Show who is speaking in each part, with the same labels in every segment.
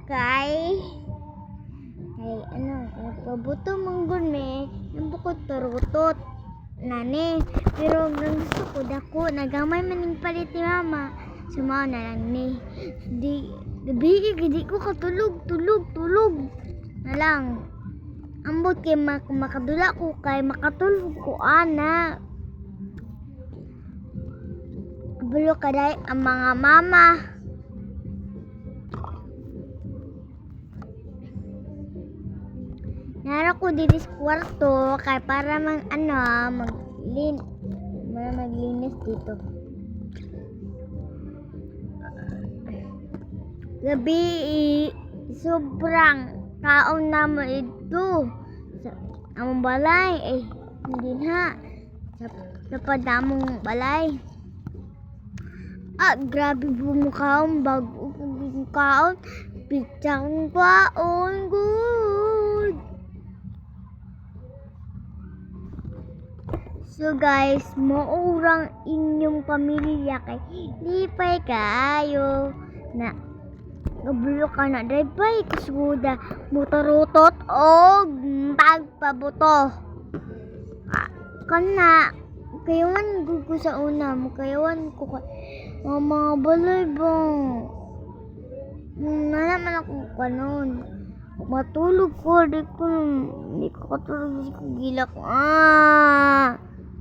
Speaker 1: kay pabuto manggon me yung bukod tarutot nani pero ang gusto ko dako nagamay maning palit ni mama sumao na lang ni di gabi di ko katulog na lang ambot kay makadula ko kay makatulog ko ana bulo kaday ang mga mama. Nara ko dito sa kwarto kay para maglinis dito. Gabi sobrang kaon na mo ito. Ang balay hindi na sa padamong balay. Grabe bumukaon bago bumukaon. Pitsang kwaon good. So guys, maurang inyong pamilya kay lipay kayo na nabulo ka na daypay kusuda motorutot og pagpabuto. Kana kayawan gugu sa una mo kayawan ko mga balay bang naman ako kanon matulog ko di ko katulog ko gilak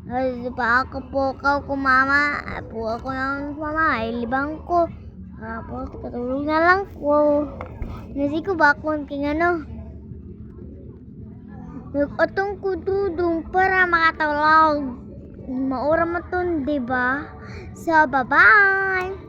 Speaker 1: ay pa ako po ko mama po ako ng mama ay libang ko po katulog na lang ko nasi ko bakon king nag-atong ko dudong para makatulog maura mo to, diba? So, bye-bye!